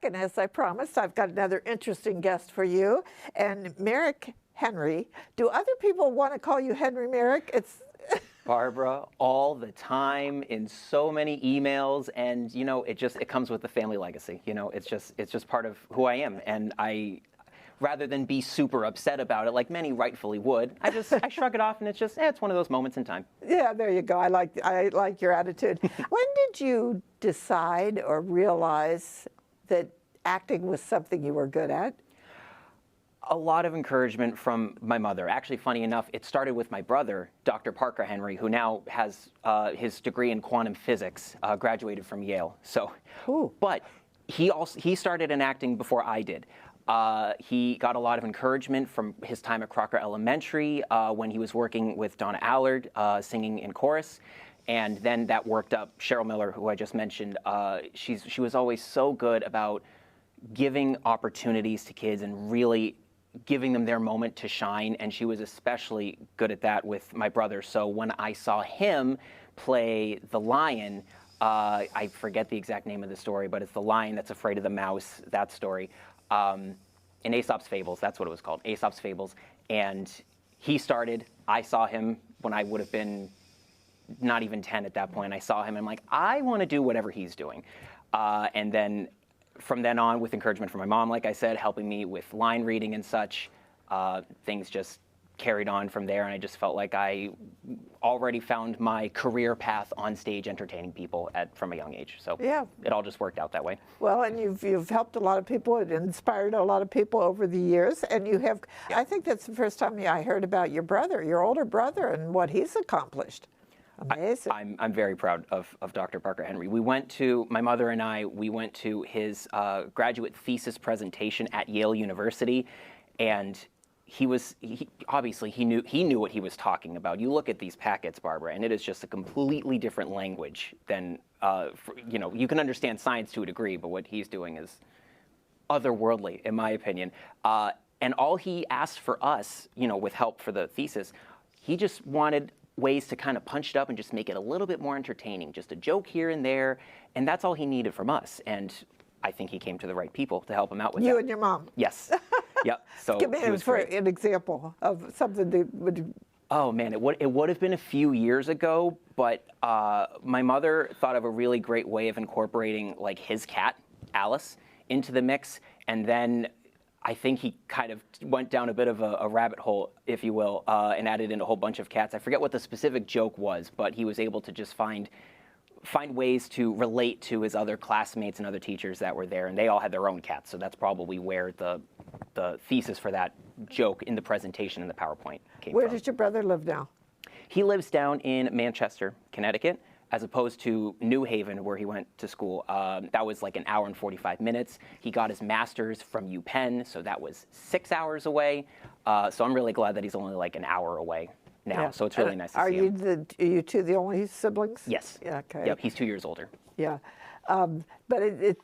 and as I promised, I've got another interesting guest for you. And Merrick Henry. Do other people want to call you Henry Merrick? It's Barbara, all the time in so many emails, and you know, it comes with the family legacy. You know, it's just part of who I am, and rather than be super upset about it, like many rightfully would, I shrug it off, and it's one of those moments in time. Yeah, there you go. I like your attitude. When did you decide or realize that acting was something you were good at? A lot of encouragement from my mother. Actually, funny enough, it started with my brother, Dr. Parker Henry, who now has his degree in quantum physics, graduated from Yale. So, but he started in acting before I did. He got a lot of encouragement from his time at Crocker Elementary when he was working with Donna Allard, singing in chorus. And then that worked up. Cheryl Miller, who I just mentioned, she was always so good about giving opportunities to kids and really giving them their moment to shine. And she was especially good at that with my brother. So when I saw him play the lion, I forget the exact name of the story, but it's the lion that's afraid of the mouse, that story. In Aesop's Fables, that's what it was called, Aesop's Fables. And he started, I saw him when I would have been not even 10 at that point. I saw him and I'm like, I want to do whatever he's doing. And then from then on, with encouragement from my mom, like I said, helping me with line reading and such, things just carried on from there, and I just felt like I already found my career path on stage entertaining people from a young age. So yeah, it all just worked out that way. Well, and you've helped a lot of people and inspired a lot of people over the years, and you have, I think that's the first time I heard about your brother, your older brother, and what he's accomplished. Amazing. I'm very proud of Dr. Parker Henry. My mother and I, we went to his graduate thesis presentation at Yale University, and he obviously knew what he was talking about. You look at these packets, Barbara, and it is just a completely different language than, you can understand science to a degree, but what he's doing is otherworldly, in my opinion. And all he asked for us, with help for the thesis, he just wanted ways to kind of punch it up and just make it a little bit more entertaining, just a joke here and there, and that's all he needed from us. And I think he came to the right people to help him out with that. You and your mom? Yes. Yep. So give me an example of something that would... Oh man, it would have been a few years ago, but my mother thought of a really great way of incorporating like his cat, Alice, into the mix, and then I think he kind of went down a bit of a rabbit hole, if you will, and added in a whole bunch of cats. I forget what the specific joke was, but he was able to just find ways to relate to his other classmates and other teachers that were there, and they all had their own cats. So that's probably where the thesis for that joke in the presentation in the PowerPoint came from. Where does your brother live now? He lives down in Manchester, Connecticut, as opposed to New Haven, where he went to school. That was like an hour and 45 minutes. He got his master's from UPenn, so that was 6 hours away. So I'm really glad that he's only like an hour away now. Yeah. So it's really nice to see him. Are you two the only siblings? Yes. Yeah, okay. Yep, he's 2 years older. Yeah. But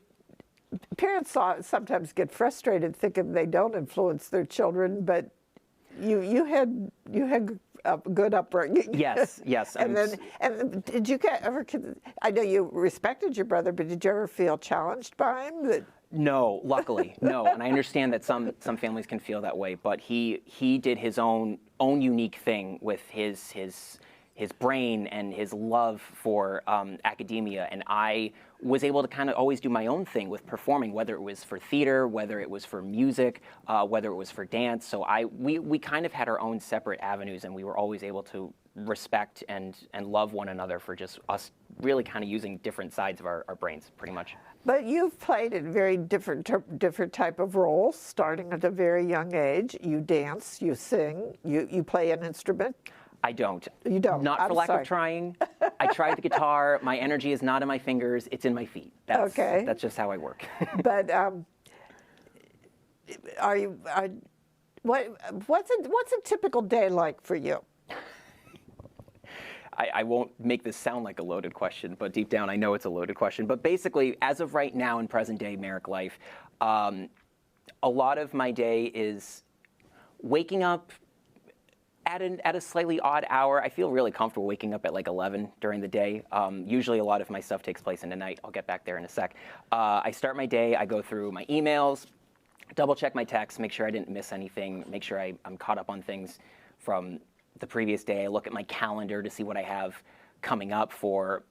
parents sometimes get frustrated thinking they don't influence their children, but you had a good upbringing. Yes. and did you ever? I know you respected your brother, but did you ever feel challenged by him? No, luckily, no. And I understand that some families can feel that way, but he did his own unique thing with his brain and his love for academia, and I was able to kind of always do my own thing with performing, whether it was for theater, whether it was for music, whether it was for dance. So we kind of had our own separate avenues, and we were always able to respect and love one another for just us really kind of using different sides of our brains, pretty much. But you've played in very different type of roles, starting at a very young age. You dance, you sing, you play an instrument. I don't. You don't? Not for lack of trying. I tried the guitar. My energy is not in my fingers. It's in my feet. That's just how I work. But what's a typical day like for you? I won't make this sound like a loaded question, but deep down I know it's a loaded question. But basically, as of right now in present day Merrick life, a lot of my day is waking up, at a slightly odd hour. I feel really comfortable waking up at like 11 during the day. Usually a lot of my stuff takes place in the night. I'll get back there in a sec. I start my day, I go through my emails, double check my texts, make sure I didn't miss anything, make sure I'm caught up on things from the previous day. I look at my calendar to see what I have coming up for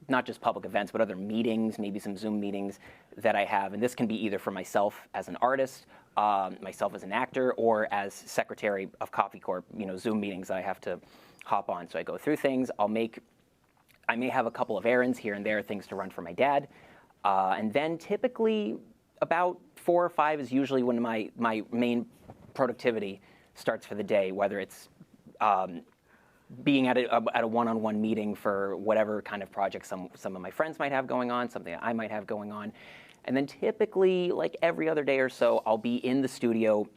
not just public events, but other meetings, maybe some Zoom meetings that I have. And this can be either for myself as an artist, myself as an actor, or as secretary of Coffee Corp, Zoom meetings I have to hop on. So I go through things. I may have a couple of errands here and there, things to run for my dad. And then typically about 4 or 5 is usually when my main productivity starts for the day, whether it's being at a one-on-one meeting for whatever kind of project some of my friends might have going on, something I might have going on. And then typically, like every other day or so, I'll be in the studio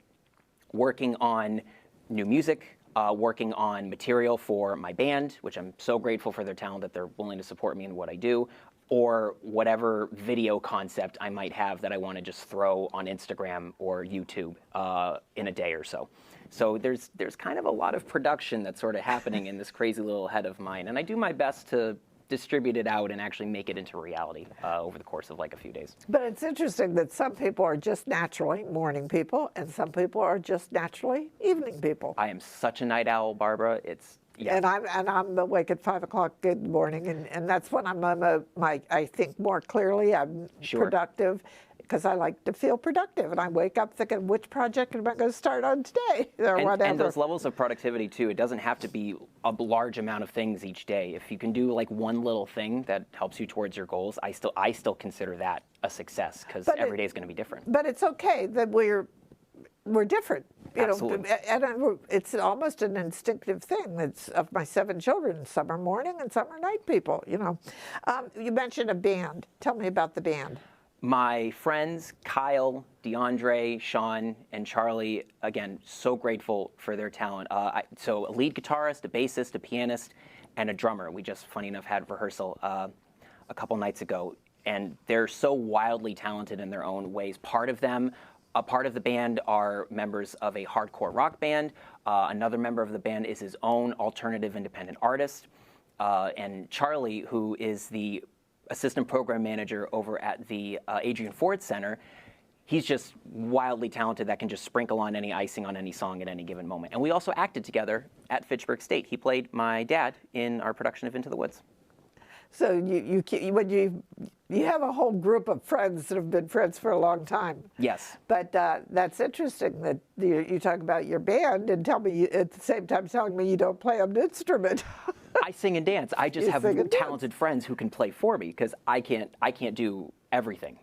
working on new music, working on material for my band, which I'm so grateful for their talent that they're willing to support me in what I do, or whatever video concept I might have that I want to just throw on Instagram or YouTube in a day or so. So there's kind of a lot of production that's sort of happening in this crazy little head of mine. And I do my best to distribute it out and actually make it into reality over the course of like a few days. But it's interesting that some people are just naturally morning people and some people are just naturally evening people. I am such a night owl, Barbara. Yeah. And I'm awake at 5 o'clock in the morning, and that's when I think more clearly. I'm productive because I like to feel productive, and I wake up thinking, which project am I going to start on today, or whatever. And those levels of productivity too. It doesn't have to be a large amount of things each day. If you can do like one little thing that helps you towards your goals, I still consider that a success because every day is going to be different. But it's okay that we're different. Absolutely. And it's almost an instinctive thing. That's of my 7 children. Some are morning and some are night people. You mentioned a band. Tell me about the band. My friends, Kyle, DeAndre, Sean, and Charlie, again, so grateful for their talent. So a lead guitarist, a bassist, a pianist, and a drummer. We just, funny enough, had rehearsal a couple nights ago. And they're so wildly talented in their own ways. A part of the band are members of a hardcore rock band. Another member of the band is his own alternative independent artist. And Charlie, who is the assistant program manager over at the Adrian Ford Center, he's just wildly talented that can just sprinkle on any icing on any song at any given moment. And we also acted together at Fitchburg State. He played my dad in our production of Into the Woods. So you have a whole group of friends that have been friends for a long time. Yes. But that's interesting that you talk about your band and tell me at the same time telling me you don't play an instrument. I sing and dance. I just have talented friends who can play for me because I can't do everything,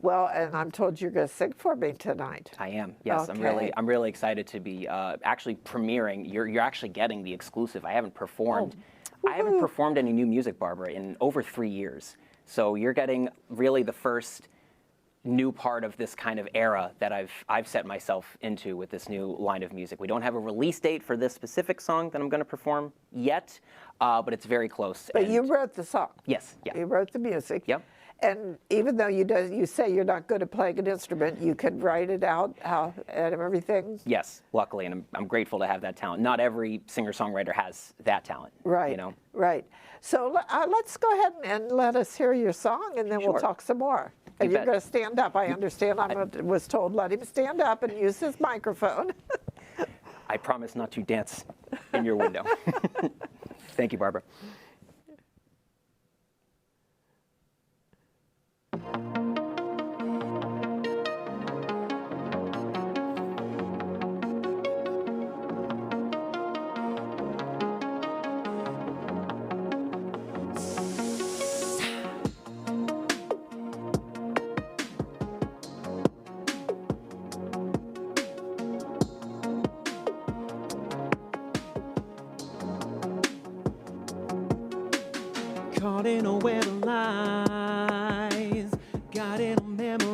Well, and I'm told you're going to sing for me tonight. I am. Yes, okay. I'm really excited to be actually premiering. You're actually getting the exclusive. I haven't performed. I haven't performed any new music, Barbara, in over 3 years. So you're getting really the first new part of this kind of era that I've set myself into with this new line of music. We don't have a release date for this specific song that I'm going to perform yet, but it's very close. But you wrote the song. Yes. Yeah. You wrote the music. Yep. And even though you say you're not good at playing an instrument, you can write it out and everything? Yes, luckily, and I'm grateful to have that talent. Not every singer-songwriter has that talent. Right, right. So let's go ahead and let us hear your song, and then we'll talk some more. And you're going to stand up. I understand. I was told let him stand up and use his microphone. I promise not to dance in your window. Thank you, Barbara. Caught in a web of lies, got it all memorized.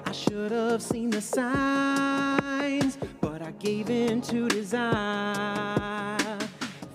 I should have seen the signs, but I gave in to desire.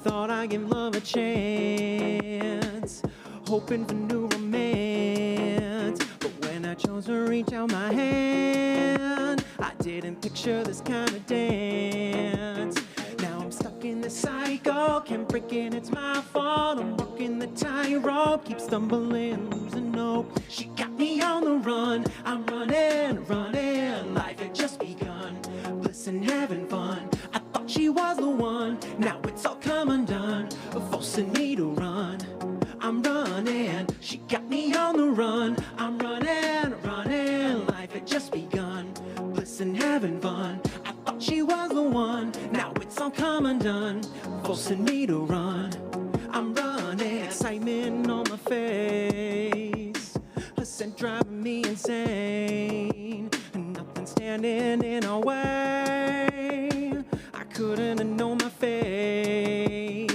Thought I'd give love a chance, hoping for new romance. But when I chose to reach out my hand, I didn't picture this kind of dance. Now I'm stuck in this cycle, can't break it, it's my fault. I'm walking the tightrope, keep stumbling, losing hope. She got me on the run, I'm running, running. Life had just begun, bliss and having fun. I thought she was the one, now it's all come undone, forcing me to run. I'm running, she got me on the run. I'm running, running. Life had just begun, bliss and having fun. I thought she was the one, now it's all come undone, forcing me to run. I'm running, excitement on my face, a scent driving me insane, and nothing standing in our way. I couldn't have known my fate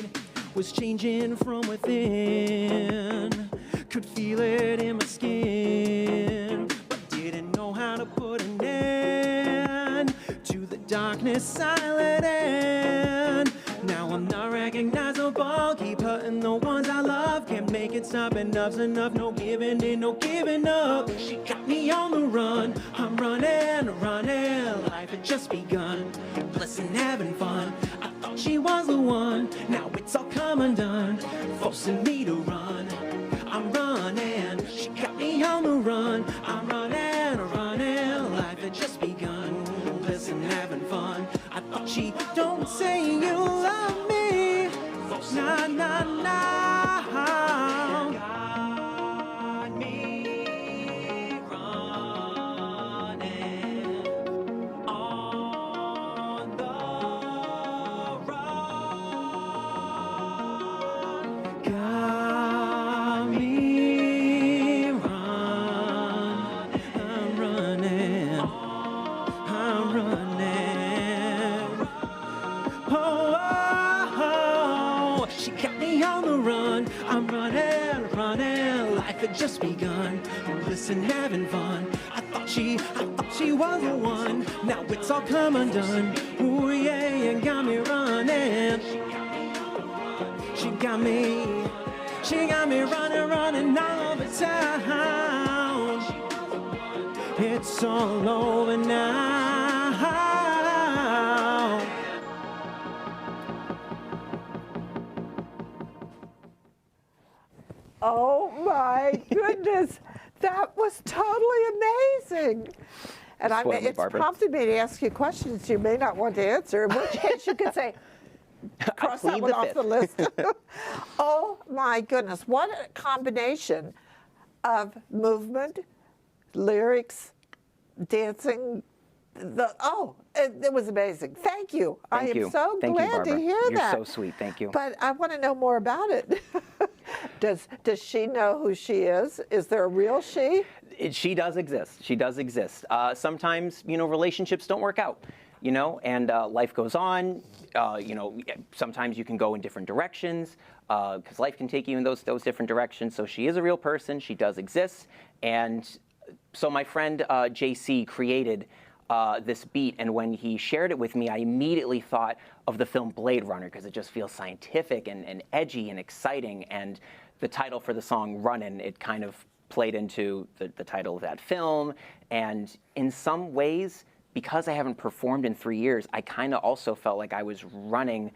was changing from within. Could feel it in my skin, but didn't know how to put an end to the darkness I let in. Now I'm not recognizable, keep hurting the ones I love. Can't make it stop, enough's enough, no giving in, no giving up. She got me on the run, I'm running, running. Life had just begun, bliss and having fun. I thought she was the one, now it's all come undone, forcing me to run. I'm running, she got me on the run. I'm running, running. Life had just begun, bliss and having fun. I thought she don't say you love me, nah, nah, nah. Got me running on the run. Got me run. I'm running. I'm running. Oh, oh, oh, she got me on the run. I'm running, running. Life had just begun. Listen, having fun. I thought she was the one. Now it's all come undone. Ooh, yeah, you got me running. She got me running, running all over town. It's all over now. Oh my goodness, that was totally amazing. And I Spoiled mean, me, it's Barbara. prompted me to ask you questions you may not want to answer, in which case you could say, cross that plead one the off fifth. the list. Oh my goodness, what a combination of movement, lyrics, dancing. It was amazing. Thank you. I Thank am you. so Thank you, glad Barbara. to hear You're that. so sweet. Thank you. But I want to know more about it. Does she know who she is? Is there a real she? She does exist. She does exist. Sometimes, relationships don't work out, and life goes on. Sometimes you can go in different directions because life can take you in those different directions. So she is a real person. She does exist. And so my friend JC created this beat, and when he shared it with me, I immediately thought of the film Blade Runner because it just feels scientific and edgy and exciting. And the title for the song, Runnin', it kind of played into the title of that film. And in some ways, because I haven't performed in 3 years, I kind of also felt like I was running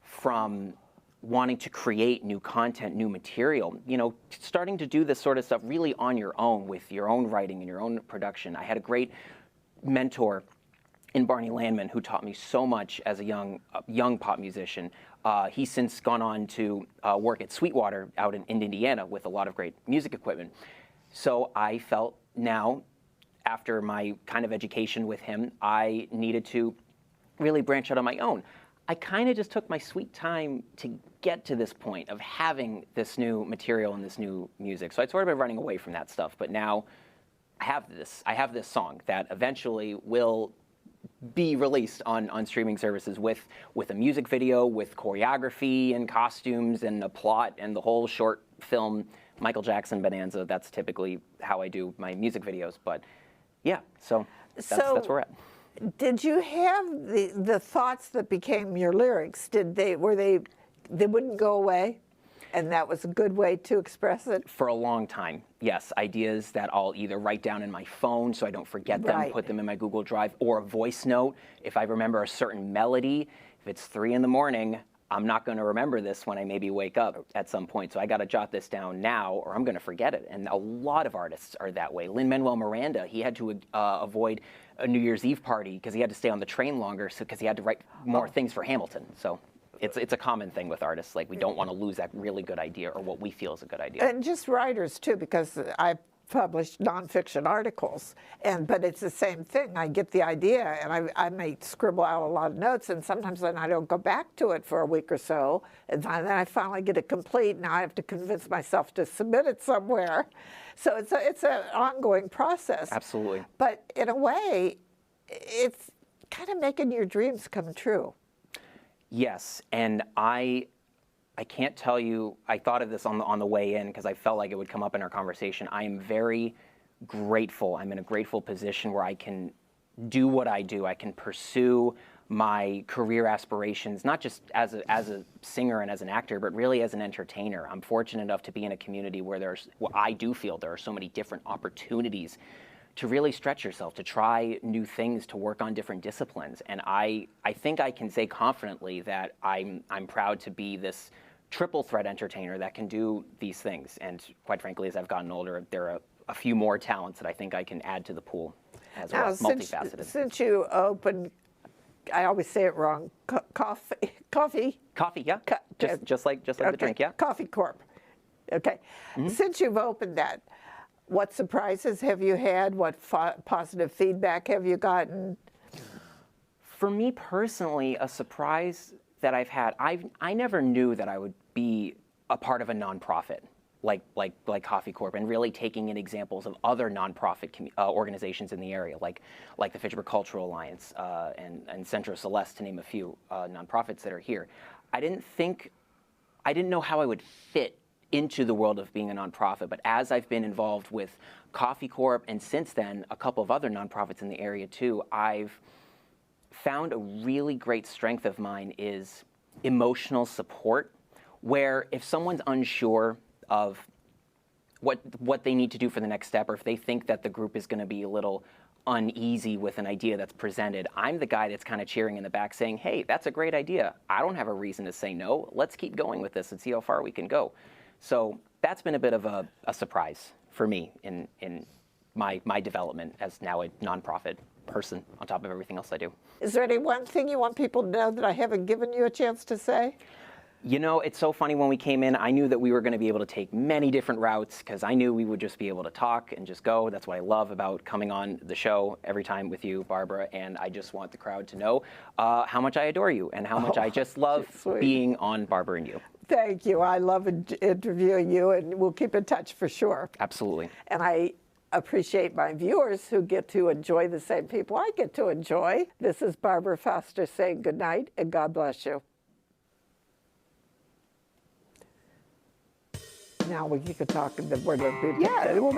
from wanting to create new content, new material, starting to do this sort of stuff really on your own with your own writing and your own production. I had a great mentor in Barney Landman who taught me so much as a young pop musician. He's since gone on to work at Sweetwater out in Indiana with a lot of great music equipment. So I felt now, after my kind of education with him, I needed to really branch out on my own. I kind of just took my sweet time to get to this point of having this new material and this new music. So I'd sort of been running away from that stuff, but now I have this song that eventually will be released on streaming services with a music video, with choreography and costumes and a plot and the whole short film Michael Jackson bonanza. That's typically how I do my music videos. But yeah, so that's where we're at. Did you have the thoughts that became your lyrics? They wouldn't go away? And that was a good way to express it? For a long time, yes. Ideas that I'll either write down in my phone so I don't forget them, Right. put them in my Google Drive, or a voice note. If I remember a certain melody, if it's 3 in the morning, I'm not going to remember this when I maybe wake up at some point. So I got to jot this down now or I'm going to forget it. And a lot of artists are that way. Lin-Manuel Miranda, he had to avoid a New Year's Eve party because he had to stay on the train longer because he had to write more things for Hamilton. So it's a common thing with artists. Like, we don't want to lose that really good idea or what we feel is a good idea. And just writers too, because I've published nonfiction articles, but it's the same thing. I get the idea, and I may scribble out a lot of notes, and sometimes then I don't go back to it for a week or so, and then I finally get it complete. Now I have to convince myself to submit it somewhere. So it's an ongoing process. Absolutely. But in a way, it's kind of making your dreams come true. Yes, and I can't tell you, I thought of this on the way in because I felt like it would come up in our conversation. I am very grateful. I'm in a grateful position where I can do what I do. I can pursue my career aspirations, not just as a singer and as an actor, but really as an entertainer. I'm fortunate enough to be in a community where I do feel there are so many different opportunities to really stretch yourself, to try new things, to work on different disciplines. And I think I can say confidently that I'm proud to be this triple threat entertainer that can do these things. And quite frankly, as I've gotten older, there are a few more talents that I think I can add to the pool as well, multifaceted. Since you opened, I always say it wrong, coffee, yeah, just like the drink, yeah. Coffee Corp. Okay. Since you've opened that, what surprises have you had? What positive feedback have you gotten? For me personally, a surprise that I've had, I never knew that I would be a part of a nonprofit like Coffee Corp, and really taking in examples of other nonprofit organizations in the area, like the Fitchburg Cultural Alliance and Centro Celeste, to name a few nonprofits that are here. I didn't know how I would fit into the world of being a nonprofit, but as I've been involved with Coffee Corp, and since then a couple of other nonprofits in the area too, I've found a really great strength of mine is emotional support, where if someone's unsure of what they need to do for the next step, or if they think that the group is going to be a little uneasy with an idea that's presented, I'm the guy that's kind of cheering in the back saying, hey, that's a great idea. I don't have a reason to say no. Let's keep going with this and see how far we can go. So that's been a bit of a surprise for me in my development as now a nonprofit person on top of everything else I do. Is there any one thing you want people to know that I haven't given you a chance to say? You know, it's so funny, when we came in, I knew that we were going to be able to take many different routes because I knew we would just be able to talk and just go. That's what I love about coming on the show every time with you, Barbara, and I just want the crowd to know how much I adore you and how much I just love being on Barbara and You. Thank you. I love interviewing you, and we'll keep in touch for sure. Absolutely. And I appreciate my viewers who get to enjoy the same people I get to enjoy. This is Barbara Foster saying good night and God bless you. Now we can talk, and then we're going to be Yeah, we'll